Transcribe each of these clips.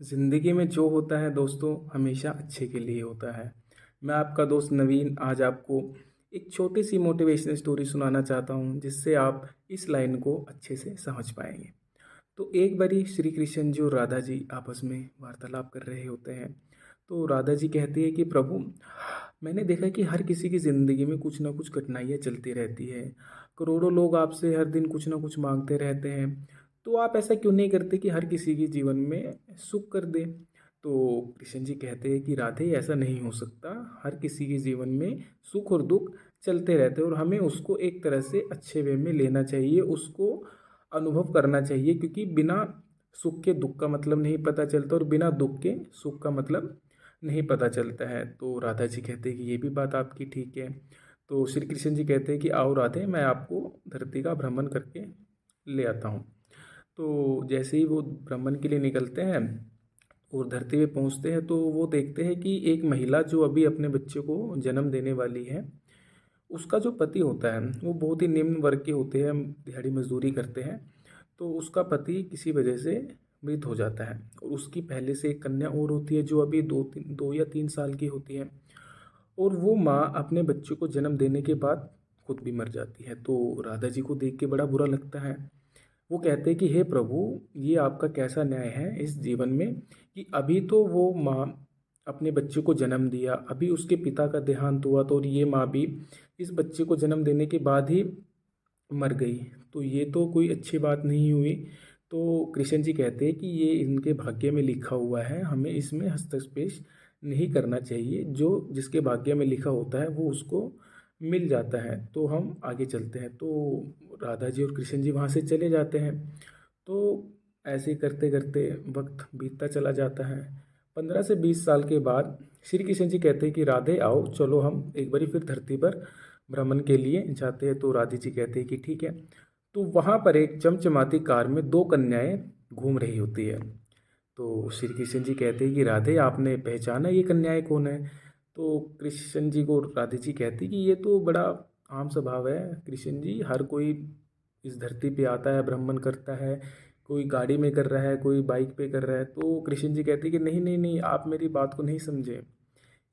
ज़िंदगी में जो होता है दोस्तों हमेशा अच्छे के लिए होता है। मैं आपका दोस्त नवीन आज आपको एक छोटी सी मोटिवेशनल स्टोरी सुनाना चाहता हूँ जिससे आप इस लाइन को अच्छे से समझ पाएंगे। तो एक बारी श्री कृष्ण जी और राधा जी आपस में वार्तालाप कर रहे होते हैं। तो राधा जी कहती है कि प्रभु, मैंने देखा कि हर किसी की ज़िंदगी में कुछ ना कुछ कठिनाइयाँ चलती रहती है। करोड़ों लोग आपसे हर दिन कुछ ना कुछ मांगते रहते हैं। तो आप ऐसा क्यों नहीं करते कि हर किसी के जीवन में सुख कर दे। तो कृष्ण जी कहते हैं कि राधे, ऐसा नहीं हो सकता। हर किसी के जीवन में सुख और दुख चलते रहते हैं और हमें उसको एक तरह से अच्छे वे में लेना चाहिए, उसको अनुभव करना चाहिए, क्योंकि बिना सुख के दुख का मतलब नहीं पता चलता और बिना दुख के सुख का मतलब नहीं पता चलता है। तो राधा जी कहते हैं कि ये भी बात आपकी ठीक है। तो श्री कृष्ण जी कहते हैं कि आओ राधे, मैं आपको धरती का भ्रमण करके ले आता हूँ। तो जैसे ही वो भ्रमण के लिए निकलते हैं और धरती पे पहुँचते हैं तो वो देखते हैं कि एक महिला जो अभी अपने बच्चे को जन्म देने वाली है, उसका जो पति होता है वो बहुत ही निम्न वर्ग के होते हैं, दिहाड़ी मजदूरी करते हैं। तो उसका पति किसी वजह से मृत हो जाता है और उसकी पहले से एक कन्या और होती है जो अभी 2 या 3 साल की होती है। और वो माँ अपने बच्चे को जन्म देने के बाद खुद भी मर जाती है। तो राधा जी को देख के बड़ा बुरा लगता है। वो कहते हैं कि हे प्रभु, ये आपका कैसा न्याय है इस जीवन में कि अभी तो वो माँ अपने बच्चे को जन्म दिया, अभी उसके पिता का देहांत हुआ, तो और ये माँ भी इस बच्चे को जन्म देने के बाद ही मर गई। तो ये तो कोई अच्छी बात नहीं हुई। तो कृष्ण जी कहते हैं कि ये इनके भाग्य में लिखा हुआ है, हमें इसमें हस्तक्षेप नहीं करना चाहिए। जो जिसके भाग्य में लिखा होता है वो उसको मिल जाता है। तो हम आगे चलते हैं। तो राधा जी और कृष्ण जी वहाँ से चले जाते हैं। तो ऐसे ही करते करते वक्त बीतता चला जाता है। 15 से 20 साल के बाद श्री कृष्ण जी कहते हैं कि राधे आओ, चलो हम एक बारी फिर धरती पर भ्रमण के लिए जाते हैं। तो राधे जी कहते हैं कि ठीक है। तो वहाँ पर एक चमचमाती कार में दो कन्याएं घूम रही होती है। तो श्री कृष्ण जी कहते हैं कि राधे, आपने पहचाना ये कन्याएं कौन है। तो कृष्ण जी को राधे जी कहती कि ये तो बड़ा आम स्वभाव है कृष्ण जी, हर कोई इस धरती पे आता है, भ्रमण करता है, कोई गाड़ी में कर रहा है, कोई बाइक पे कर रहा है। तो कृष्ण जी कहते हैं कि नहीं नहीं नहीं, आप मेरी बात को नहीं समझे।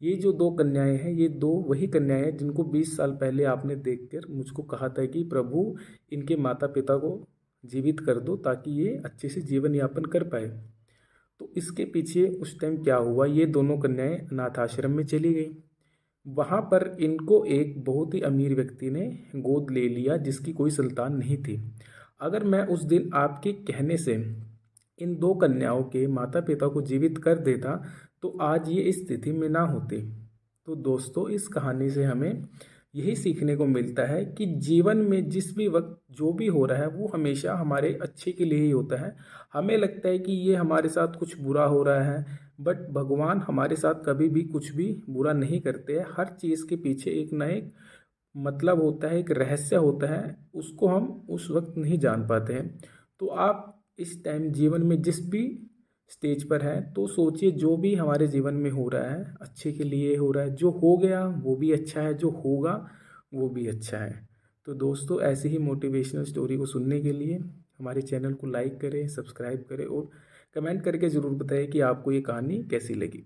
ये जो दो कन्याएं हैं, ये दो वही कन्याएं हैं जिनको 20 साल पहले आपने देखकर मुझको कहा था कि प्रभु, इनके माता पिता को जीवित कर दो ताकि ये अच्छे से जीवन यापन कर पाए। तो इसके पीछे उस टाइम क्या हुआ, ये दोनों कन्याएं अनाथ आश्रम में चली गई। वहाँ पर इनको एक बहुत ही अमीर व्यक्ति ने गोद ले लिया जिसकी कोई संतान नहीं थी। अगर मैं उस दिन आपके कहने से इन दो कन्याओं के माता पिता को जीवित कर देता तो आज ये इस स्थिति में ना होते। तो दोस्तों, इस कहानी से हमें यही सीखने को मिलता है कि जीवन में जिस भी वक्त जो भी हो रहा है वो हमेशा हमारे अच्छे के लिए ही होता है। हमें लगता है कि ये हमारे साथ कुछ बुरा हो रहा है, बट भगवान हमारे साथ कभी भी कुछ भी बुरा नहीं करते हैं। हर चीज़ के पीछे एक ना एक मतलब होता है, एक रहस्य होता है, उसको हम उस वक्त नहीं जान पाते हैं। तो आप इस टाइम जीवन में जिस भी स्टेज पर हैं तो सोचिए जो भी हमारे जीवन में हो रहा है अच्छे के लिए हो रहा है। जो हो गया वो भी अच्छा है, जो होगा वो भी अच्छा है। तो दोस्तों, ऐसे ही मोटिवेशनल स्टोरी को सुनने के लिए हमारे चैनल को लाइक करें, सब्सक्राइब करें और कमेंट करके ज़रूर बताएं कि आपको ये कहानी कैसी लगी।